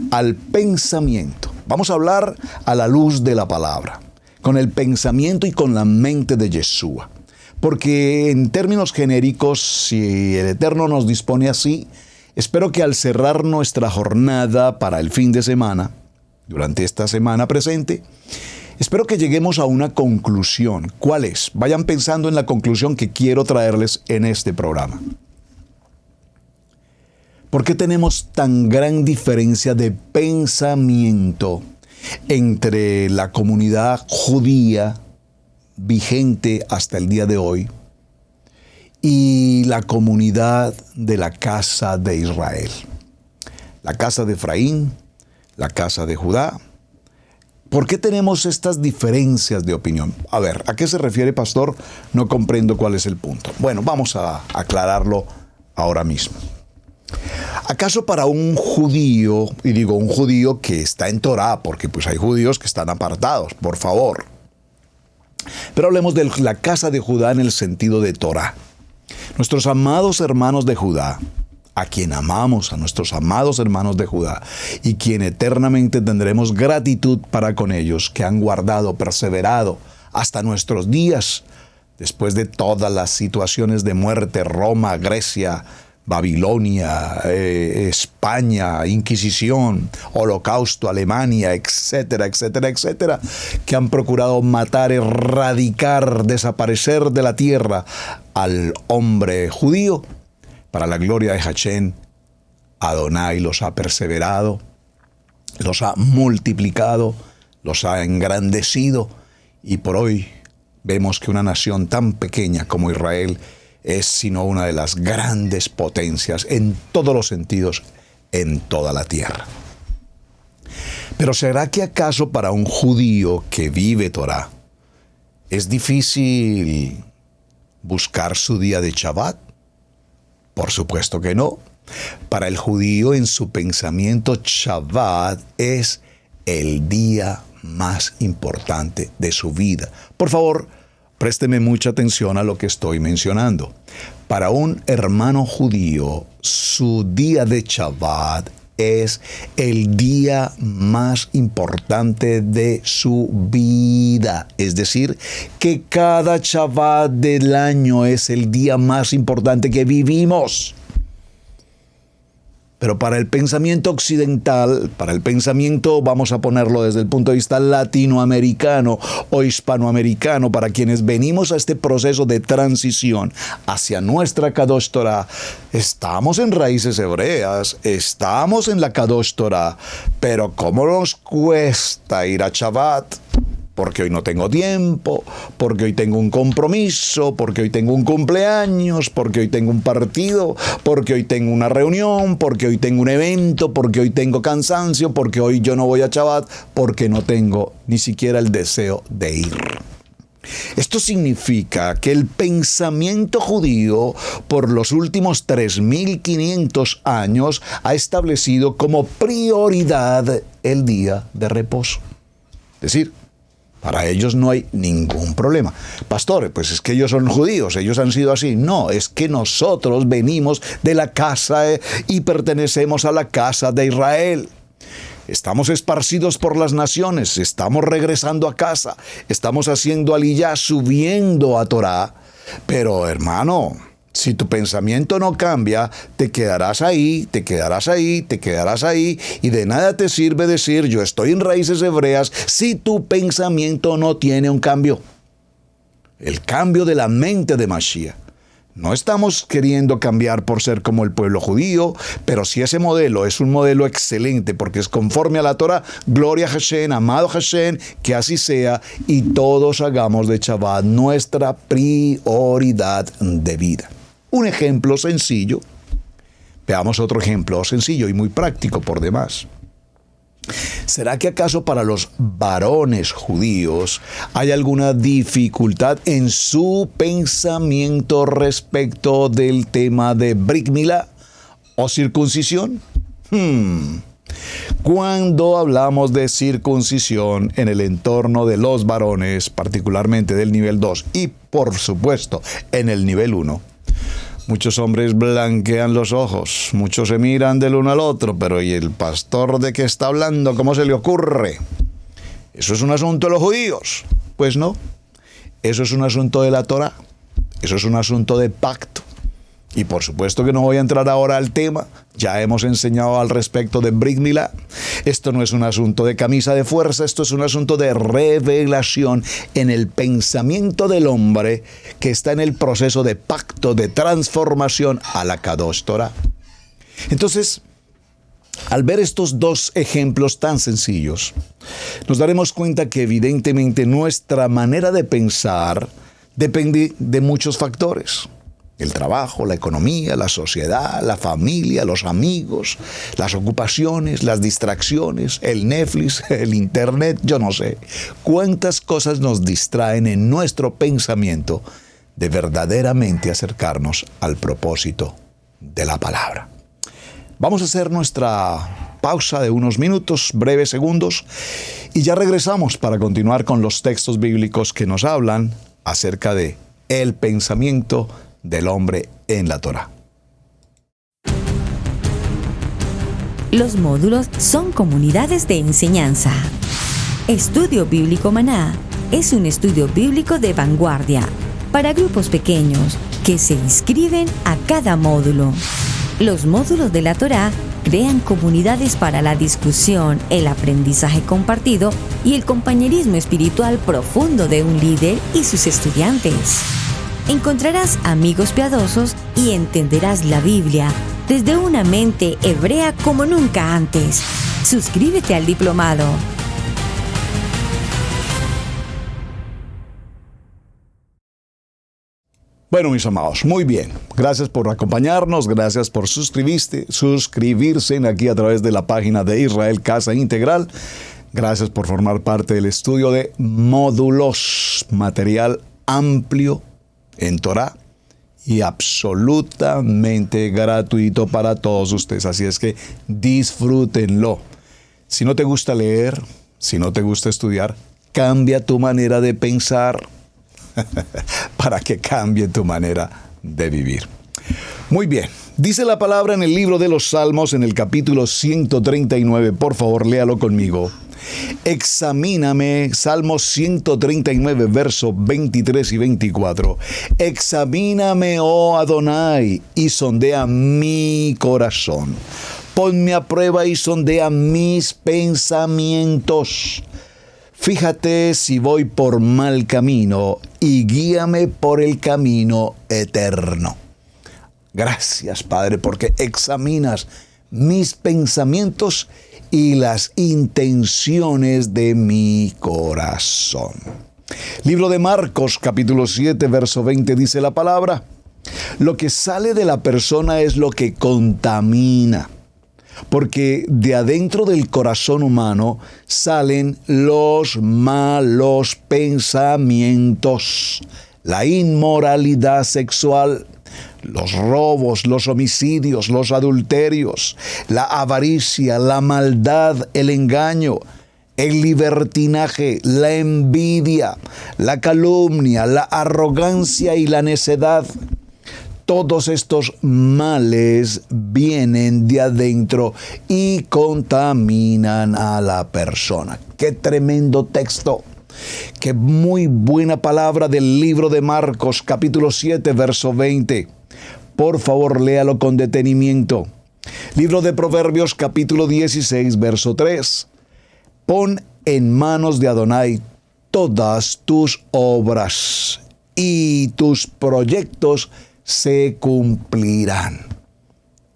Speaker 3: al pensamiento. Vamos a hablar a la luz de la palabra, con el pensamiento y con la mente de Yeshua. Porque en términos genéricos, si el Eterno nos dispone así, espero que al cerrar nuestra jornada para el fin de semana, durante esta semana presente, Espero que lleguemos a una conclusión. ¿Cuál es? Vayan pensando en la conclusión que quiero traerles en este programa. ¿Por qué tenemos tan gran diferencia de pensamiento entre la comunidad judía vigente hasta el día de hoy y la comunidad de la casa de Israel? La casa de Efraín, la casa de Judá. ¿Por qué tenemos estas diferencias de opinión? A ver, ¿a qué se refiere, pastor? No comprendo cuál es el punto. Bueno, vamos a aclararlo ahora mismo. ¿Acaso para un judío, y digo un judío que está en Torá, porque pues hay judíos que están apartados, por favor, pero hablemos de la casa de Judá en el sentido de Torá. Nuestros amados hermanos de Judá, a quien amamos, a nuestros amados hermanos de Judá, y quien eternamente tendremos gratitud para con ellos, que han guardado, perseverado hasta nuestros días, después de todas las situaciones de muerte, Roma, Grecia, Babilonia, España, Inquisición, Holocausto, Alemania, etcétera, etcétera, etcétera, que han procurado matar, erradicar, desaparecer de la tierra al hombre judío. Para la gloria de Hashem, Adonai los ha perseverado, los ha multiplicado, los ha engrandecido, y por hoy vemos que una nación tan pequeña como Israel es sino una de las grandes potencias en todos los sentidos en toda la tierra. Pero ¿será que acaso para un judío que vive Torá es difícil buscar su día de Shabbat? Por supuesto que no. Para el judío en su pensamiento Shabbat es el día más importante de su vida. Por favor, présteme mucha atención a lo que estoy mencionando. Para un hermano judío, su día de Shabbat es el día más importante de su vida. Es decir, que cada Shabbat del año es el día más importante que vivimos. Pero para el pensamiento occidental, para el pensamiento, vamos a ponerlo desde el punto de vista latinoamericano o hispanoamericano, para quienes venimos a este proceso de transición hacia nuestra Kadosh Torah, estamos en raíces hebreas, estamos en la Kadosh Torah, pero ¿cómo nos cuesta ir a Shabbat? Porque hoy no tengo tiempo, porque hoy tengo un compromiso, porque hoy tengo un cumpleaños, porque hoy tengo un partido, porque hoy tengo una reunión, porque hoy tengo un evento, porque hoy tengo cansancio, porque hoy yo no voy a Shabbat, porque no tengo ni siquiera el deseo de ir. Esto significa que el pensamiento judío por los últimos 3.500 años ha establecido como prioridad el día de reposo. Es decir, para ellos no hay ningún problema. Pastor, pues es que ellos son judíos, ellos han sido así. No, es que nosotros venimos de la casa y pertenecemos a la casa de Israel. Estamos esparcidos por las naciones, estamos regresando a casa, estamos haciendo aliyá, subiendo a Torá. Pero hermano, si tu pensamiento no cambia, te quedarás ahí, te quedarás ahí, te quedarás ahí, y de nada te sirve decir yo estoy en raíces hebreas si tu pensamiento no tiene un cambio. El cambio de la mente de Mashiach. No estamos queriendo cambiar por ser como el pueblo judío, pero si ese modelo es un modelo excelente porque es conforme a la Torah, gloria a Hashem, amado Hashem, que así sea, y todos hagamos de Shabbat nuestra prioridad de vida. Un ejemplo sencillo. Veamos otro ejemplo sencillo y muy práctico por demás. ¿Será que acaso para los varones judíos hay alguna dificultad en su pensamiento respecto del tema de Brit Milá o circuncisión? Cuando hablamos de circuncisión en el entorno de los varones, particularmente del nivel 2 y por supuesto en el nivel 1, muchos hombres blanquean los ojos, muchos se miran del uno al otro, pero ¿y el pastor de qué está hablando? ¿Cómo se le ocurre? ¿Eso es un asunto de los judíos? Pues no, eso es un asunto de la Torah, eso es un asunto de pacto. Y por supuesto que no voy a entrar ahora al tema, ya hemos enseñado al respecto de Brit Milá. Esto no es un asunto de camisa de fuerza, esto es un asunto de revelación en el pensamiento del hombre que está en el proceso de pacto, de transformación a la Kadosh Torah. Entonces, al ver estos dos ejemplos tan sencillos, nos daremos cuenta que evidentemente nuestra manera de pensar depende de muchos factores. El trabajo, la economía, la sociedad, la familia, los amigos, las ocupaciones, las distracciones, el Netflix, el Internet, yo no sé. ¿Cuántas cosas nos distraen en nuestro pensamiento de verdaderamente acercarnos al propósito de la palabra? Vamos a hacer nuestra pausa de unos minutos, breves segundos, y ya regresamos para continuar con los textos bíblicos que nos hablan acerca de el pensamiento del hombre en la Torá.
Speaker 1: Los módulos son comunidades de enseñanza. Estudio Bíblico Maná es un estudio bíblico de vanguardia para grupos pequeños que se inscriben a cada módulo. Los módulos de la Torá crean comunidades para la discusión, el aprendizaje compartido y el compañerismo espiritual profundo de un líder y sus estudiantes. Encontrarás amigos piadosos y entenderás la Biblia desde una mente hebrea como nunca antes. Suscríbete al diplomado.
Speaker 3: Bueno, mis amados, muy bien. Gracias por acompañarnos, gracias por suscribirse aquí a través de la página de Israel Casa Integral. Gracias por formar parte del estudio de módulos, material amplio en Torá y absolutamente gratuito para todos ustedes. Así es que disfrútenlo. Si no te gusta leer, si no te gusta estudiar, cambia tu manera de pensar para que cambie tu manera de vivir. Muy bien. Dice la palabra en el libro de los Salmos, en el capítulo 139. Por favor, léalo conmigo. Examíname, Salmo 139, versos 23 y 24. Examíname, oh Adonai, y sondea mi corazón. Ponme a prueba y sondea mis pensamientos. Fíjate si voy por mal camino y guíame por el camino eterno. Gracias, Padre, porque examinas mis pensamientos y las intenciones de mi corazón. Libro de Marcos, capítulo 7, verso 20, dice la palabra: lo que sale de la persona es lo que contamina, porque de adentro del corazón humano salen los malos pensamientos, la inmoralidad sexual, los robos, los homicidios, los adulterios, la avaricia, la maldad, el engaño, el libertinaje, la envidia, la calumnia, la arrogancia y la necedad. Todos estos males vienen de adentro y contaminan a la persona. ¡Qué tremendo texto! ¡Qué muy buena palabra del libro de Marcos, capítulo 7, verso 20! Por favor, léalo con detenimiento. Libro de Proverbios, capítulo 16, verso 3. Pon en manos de Adonai todas tus obras y tus proyectos se cumplirán.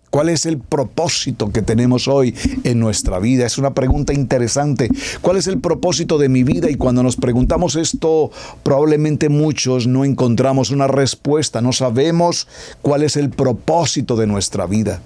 Speaker 3: ¿Cuál es el propósito que tenemos hoy en nuestra vida? Es una pregunta interesante. ¿Cuál es el propósito de mi vida? Y cuando nos preguntamos esto, probablemente muchos no encontramos una respuesta. No sabemos cuál es el propósito de nuestra vida.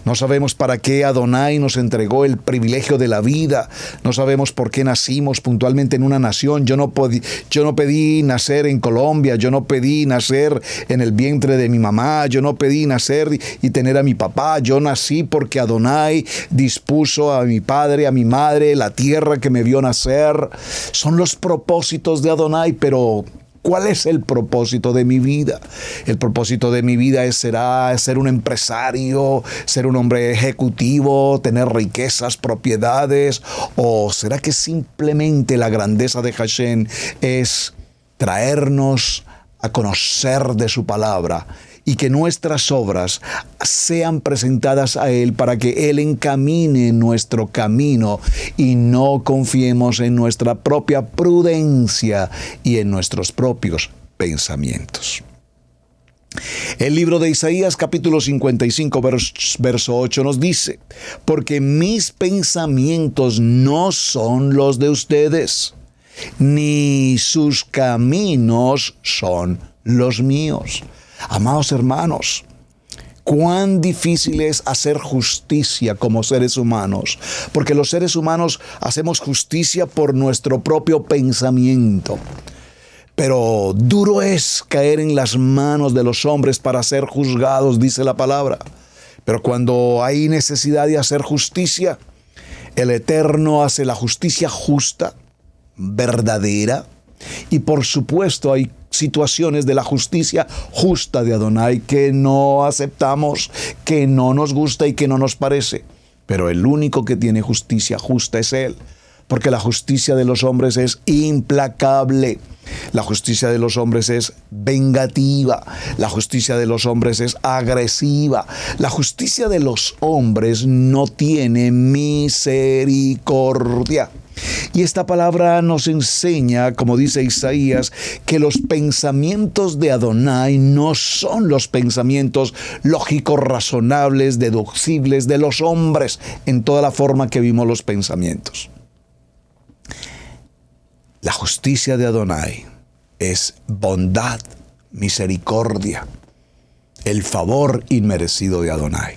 Speaker 3: No sabemos para qué Adonai nos entregó el privilegio de la vida. No sabemos por qué nacimos puntualmente en una nación. Yo no pedí nacer en Colombia. Yo no pedí nacer en el vientre de mi mamá. Yo no pedí nacer y tener a mi papá. Yo nací porque Adonai dispuso a mi padre, a mi madre, la tierra que me vio nacer. Son los propósitos de Adonai, pero ¿cuál es el propósito de mi vida? El propósito de mi vida será ser un empresario, ser un hombre ejecutivo, tener riquezas, propiedades, o será que simplemente la grandeza de Hashem es traernos a conocer de su palabra y que nuestras obras sean presentadas a Él para que Él encamine nuestro camino y no confiemos en nuestra propia prudencia y en nuestros propios pensamientos. El libro de Isaías capítulo 55 verso 8 nos dice: porque mis pensamientos no son los de ustedes, ni sus caminos son los míos. Amados hermanos, cuán difícil es hacer justicia como seres humanos, porque los seres humanos hacemos justicia por nuestro propio pensamiento. Pero duro es caer en las manos de los hombres para ser juzgados, dice la palabra. Pero cuando hay necesidad de hacer justicia, el Eterno hace la justicia justa, verdadera. Y por supuesto hay situaciones de la justicia justa de Adonai que no aceptamos, que no nos gusta y que no nos parece. Pero el único que tiene justicia justa es Él, porque la justicia de los hombres es implacable. La justicia de los hombres es vengativa. La justicia de los hombres es agresiva. La justicia de los hombres no tiene misericordia. Y esta palabra nos enseña, como dice Isaías, que los pensamientos de Adonai no son los pensamientos lógicos, razonables, deducibles de los hombres en toda la forma que vimos los pensamientos. La justicia de Adonai es bondad, misericordia, el favor inmerecido de Adonai.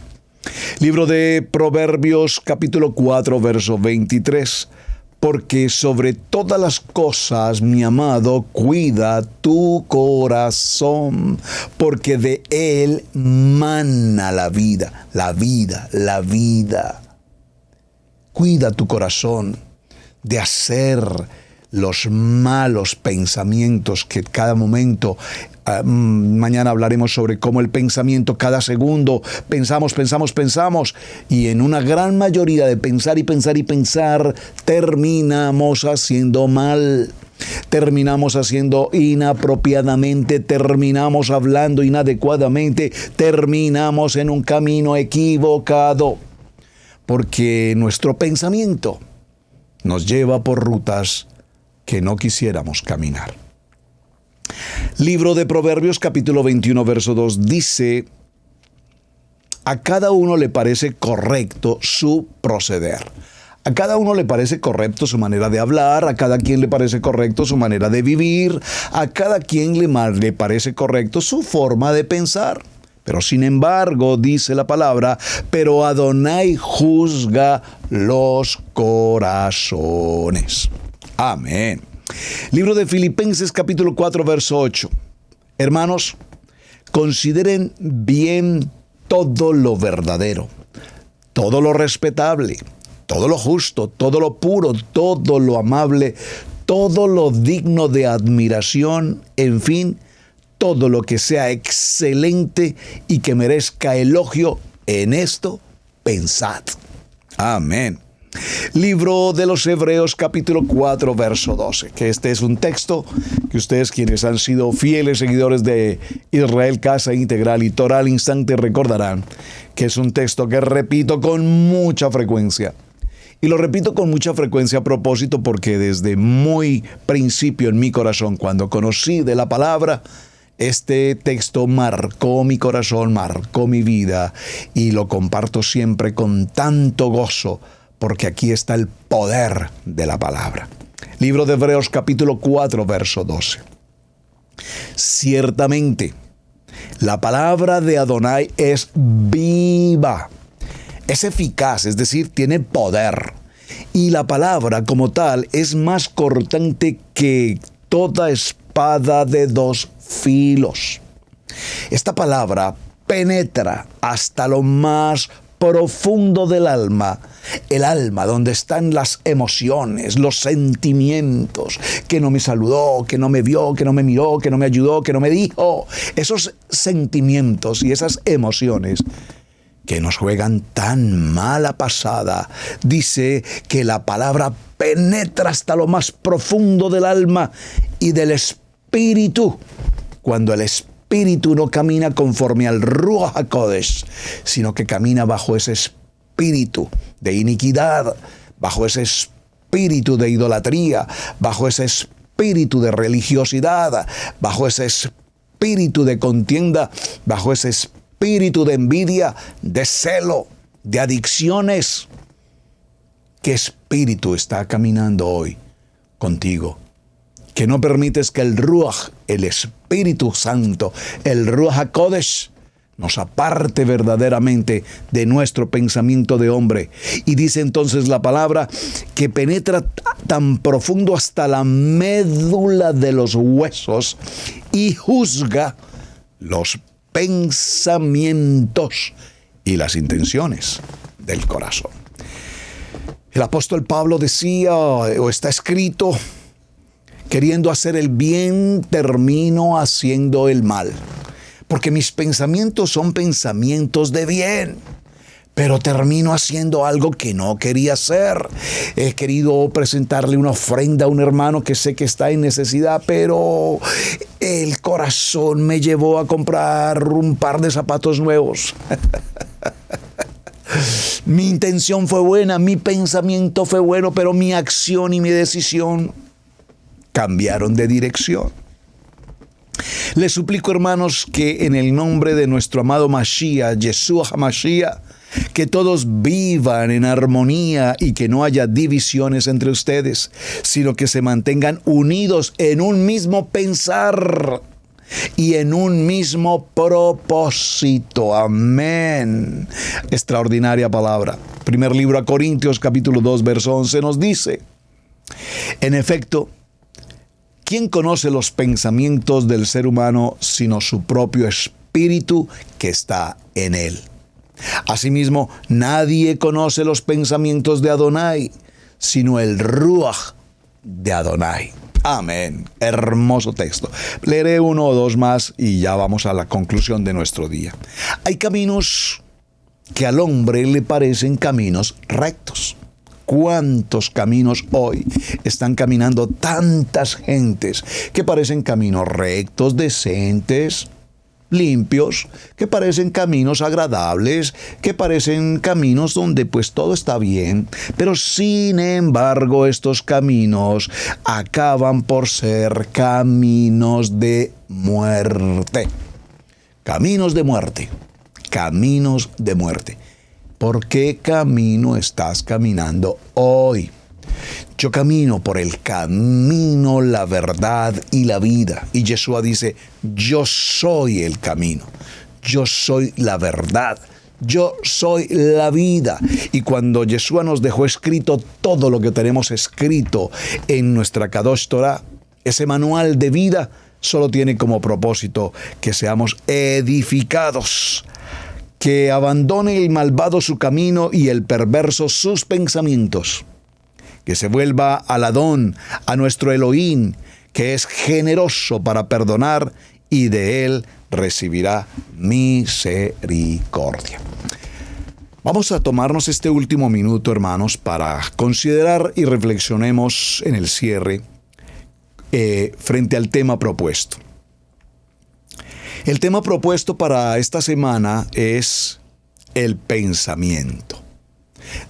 Speaker 3: Libro de Proverbios, capítulo 4, verso 23. Porque sobre todas las cosas, mi amado, cuida tu corazón, porque de él mana la vida, la vida, la vida. Cuida tu corazón de hacer los malos pensamientos que cada momento, mañana hablaremos sobre cómo el pensamiento cada segundo pensamos, y en una gran mayoría de pensar y pensar terminamos haciendo mal. Terminamos haciendo inapropiadamente, terminamos hablando inadecuadamente, terminamos en un camino equivocado, porque nuestro pensamiento nos lleva por rutas que no quisiéramos caminar. Libro de Proverbios, capítulo 21, verso 2, dice: a cada uno le parece correcto su proceder. A cada uno le parece correcto su manera de hablar, a cada quien le parece correcto su manera de vivir, a cada quien le parece correcto su forma de pensar. Pero sin embargo, dice la palabra, pero Adonai juzga los corazones. Amén. Libro de Filipenses, capítulo 4, verso 8. Hermanos, consideren bien todo lo verdadero, todo lo respetable, todo lo justo, todo lo puro, todo lo amable, todo lo digno de admiración, en fin, todo lo que sea excelente y que merezca elogio, en esto pensad. Amén. Libro de los Hebreos, capítulo 4, verso 12, que este es un texto que ustedes, quienes han sido fieles seguidores de Israel Casa Integral y Torah al Instante, recordarán que es un texto que repito con mucha frecuencia. Y lo repito con mucha frecuencia a propósito porque desde muy principio en mi corazón, cuando conocí de la palabra, este texto marcó mi corazón, marcó mi vida, y lo comparto siempre con tanto gozo, porque aquí está el poder de la palabra. Libro de Hebreos, capítulo 4, verso 12. Ciertamente, la palabra de Adonai es viva, es eficaz, es decir, tiene poder. Y la palabra como tal es más cortante que toda espada de dos filos. Esta palabra penetra hasta lo más profundo del alma, el alma donde están las emociones, los sentimientos, que no me saludó, que no me vio, que no me miró, que no me ayudó, que no me dijo. Esos sentimientos y esas emociones que nos juegan tan mala pasada. Dice que la palabra penetra hasta lo más profundo del alma y del espíritu. Cuando el espíritu espíritu no camina conforme al Ruach HaKodesh, sino que camina bajo ese espíritu de iniquidad, bajo ese espíritu de idolatría, bajo ese espíritu de religiosidad, bajo ese espíritu de contienda, bajo ese espíritu de envidia, de celo, de adicciones. ¿Qué espíritu está caminando hoy contigo? Que no permites que el Ruach, el Espíritu Santo, el Ruach HaKodesh, nos aparte verdaderamente de nuestro pensamiento de hombre. Y dice entonces la palabra que penetra tan profundo hasta la médula de los huesos y juzga los pensamientos y las intenciones del corazón. El apóstol Pablo decía, o está escrito, queriendo hacer el bien, termino haciendo el mal. Porque mis pensamientos son pensamientos de bien, pero termino haciendo algo que no quería hacer. He querido presentarle una ofrenda a un hermano que sé que está en necesidad, pero el corazón me llevó a comprar un par de zapatos nuevos. Mi intención fue buena, mi pensamiento fue bueno, pero mi acción y mi decisión cambiaron de dirección. Les suplico, hermanos, que en el nombre de nuestro amado Mashiach, Yeshua HaMashiach, que todos vivan en armonía y que no haya divisiones entre ustedes, sino que se mantengan unidos en un mismo pensar y en un mismo propósito. Amén. Extraordinaria palabra. Primer libro a Corintios, capítulo 2, verso 11 nos dice: en efecto, ¿quién conoce los pensamientos del ser humano sino su propio espíritu que está en él? Asimismo, nadie conoce los pensamientos de Adonai sino el Ruach de Adonai. Amén. Hermoso texto. Leeré uno o dos más y ya vamos a la conclusión de nuestro día. Hay caminos que al hombre le parecen caminos rectos. ¿Cuántos caminos hoy están caminando tantas gentes que parecen caminos rectos, decentes, limpios, que parecen caminos agradables, que parecen caminos donde pues todo está bien, pero sin embargo estos caminos acaban por ser caminos de muerte. Caminos de muerte. Caminos de muerte. ¿Por qué camino estás caminando hoy? Yo camino por el camino, la verdad y la vida. Y Yeshua dice, yo soy el camino, yo soy la verdad, yo soy la vida. Y cuando Yeshua nos dejó escrito todo lo que tenemos escrito en nuestra Kadosh Torah, ese manual de vida solo tiene como propósito que seamos edificados, que abandone el malvado su camino y el perverso sus pensamientos, que se vuelva al Adón, a nuestro Elohim, que es generoso para perdonar y de él recibirá misericordia. Vamos a tomarnos este último minuto, hermanos, para considerar y reflexionemos en el cierre frente al tema propuesto. El tema propuesto para esta semana es el pensamiento.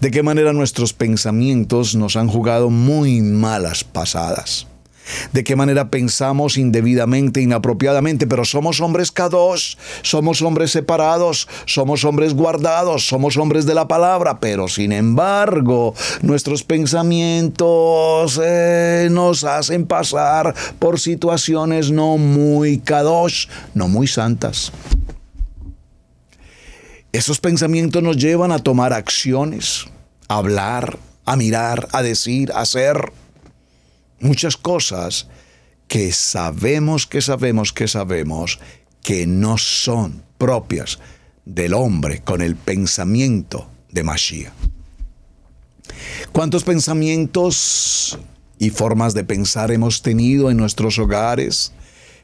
Speaker 3: ¿De qué manera nuestros pensamientos nos han jugado muy malas pasadas? ¿De qué manera pensamos indebidamente, inapropiadamente? Pero somos hombres kadosh, somos hombres separados, somos hombres guardados, somos hombres de la palabra, pero sin embargo nuestros pensamientos nos hacen pasar por situaciones no muy kadosh, no muy santas. Esos pensamientos nos llevan a tomar acciones, a hablar, a mirar, a decir, a hacer muchas cosas que sabemos que no son propias del hombre con el pensamiento de Mashiach. ¿Cuántos pensamientos y formas de pensar hemos tenido en nuestros hogares,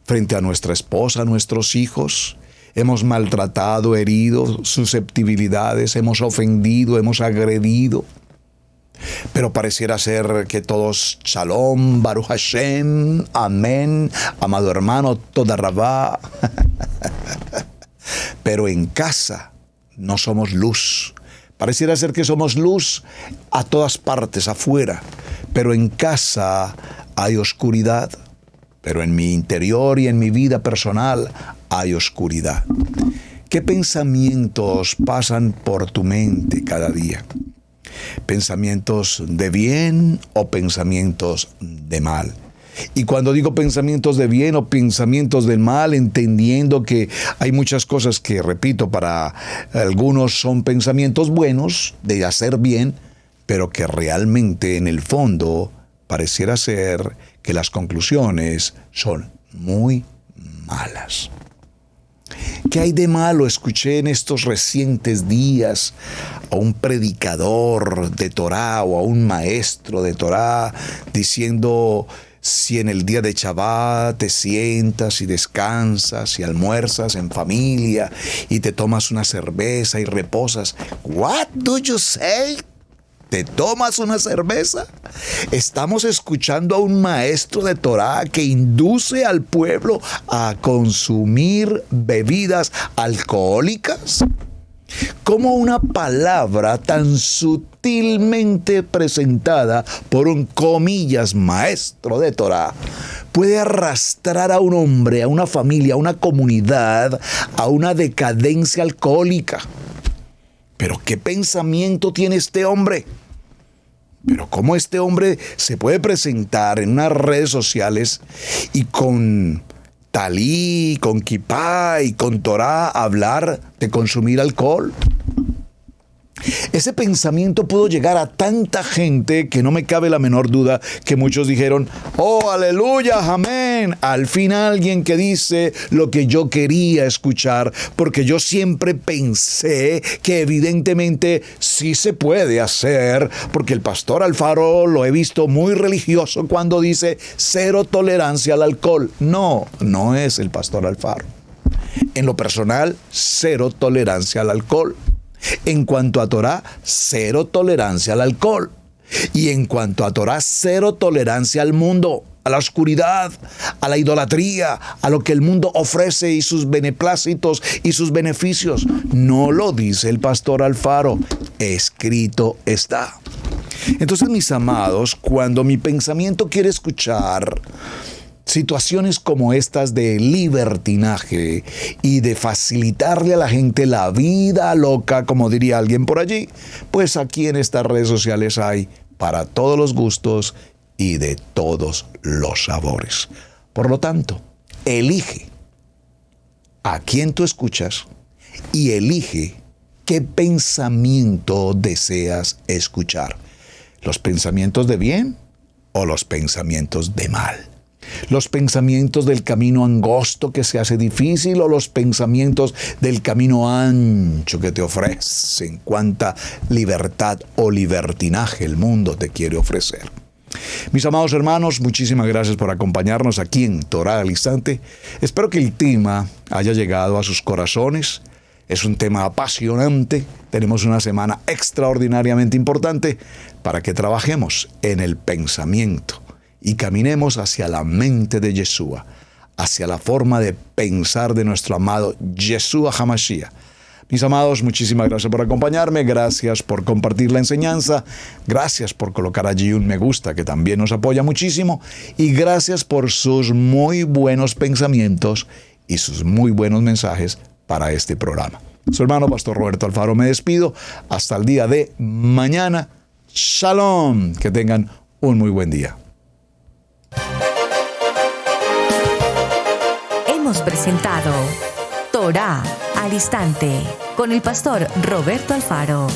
Speaker 3: frente a nuestra esposa, a nuestros hijos? Hemos maltratado, herido susceptibilidades, hemos ofendido, hemos agredido. Pero pareciera ser que todos, Shalom, Baruch Hashem, Amén, amado hermano, toda Rabá. Pero en casa no somos luz. Pareciera ser que somos luz a todas partes, afuera. Pero en casa hay oscuridad. Pero en mi interior y en mi vida personal hay oscuridad. ¿Qué pensamientos pasan por tu mente cada día? ¿Pensamientos de bien o pensamientos de mal? Y cuando digo pensamientos de bien o pensamientos de mal, entendiendo que hay muchas cosas que, repito, para algunos son pensamientos buenos, de hacer bien, pero que realmente en el fondo pareciera ser que las conclusiones son muy malas. ¿Qué hay de malo? Escuché en estos recientes días a un predicador de Torá o a un maestro de Torá diciendo: si en el día de Shabbat te sientas y descansas y almuerzas en familia y te tomas una cerveza y reposas. What do you say? ¿Te tomas una cerveza? Estamos escuchando a un maestro de Torá que induce al pueblo a consumir bebidas alcohólicas. ¿Cómo una palabra tan sutilmente presentada por un, comillas, maestro de Torá puede arrastrar a un hombre, a una familia, a una comunidad, a una decadencia alcohólica? ¿Pero qué pensamiento tiene este hombre? Pero cómo este hombre se puede presentar en unas redes sociales y con talí, con kipá y con Torá hablar de consumir alcohol. Ese pensamiento pudo llegar a tanta gente que no me cabe la menor duda que muchos dijeron: oh, aleluya, amén. Al fin alguien que dice lo que yo quería escuchar, porque yo siempre pensé que evidentemente sí se puede hacer, porque el pastor Alfaro lo he visto muy religioso cuando dice cero tolerancia al alcohol. No, no es el pastor Alfaro. En lo personal, cero tolerancia al alcohol. En cuanto a Torá, cero tolerancia al alcohol. Y en cuanto a Torá, cero tolerancia al mundo, a la oscuridad, a la idolatría, a lo que el mundo ofrece y sus beneplácitos y sus beneficios. No lo dice el pastor Alfaro, escrito está. Entonces, mis amados, cuando mi pensamiento quiere escuchar situaciones como estas de libertinaje y de facilitarle a la gente la vida loca, como diría alguien por allí, pues aquí en estas redes sociales hay para todos los gustos y de todos los sabores. Por lo tanto, elige a quién tú escuchas y elige qué pensamiento deseas escuchar. ¿Los pensamientos de bien o los pensamientos de mal? ¿Los pensamientos del camino angosto que se hace difícil o los pensamientos del camino ancho que te ofrecen cuánta libertad o libertinaje el mundo te quiere ofrecer? Mis amados hermanos, muchísimas gracias por acompañarnos aquí en Torá al Instante. Espero que el tema haya llegado a sus corazones. Es un tema apasionante. Tenemos una semana extraordinariamente importante para que trabajemos en el pensamiento y caminemos hacia la mente de Yeshua, hacia la forma de pensar de nuestro amado Yeshua HaMashiach. Mis amados, muchísimas gracias por acompañarme, gracias por compartir la enseñanza, gracias por colocar allí un me gusta que también nos apoya muchísimo y gracias por sus muy buenos pensamientos y sus muy buenos mensajes para este programa. Su hermano Pastor Roberto Alfaro me despido hasta el día de mañana. Shalom, que tengan un muy buen día.
Speaker 1: Hemos presentado Torá al Instante con el pastor Roberto Alfaro.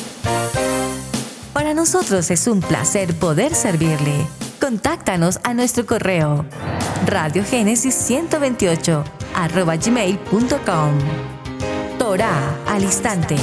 Speaker 1: Para nosotros es un placer poder servirle. Contáctanos a nuestro correo radiogenesis128@gmail.com. Torá al Instante.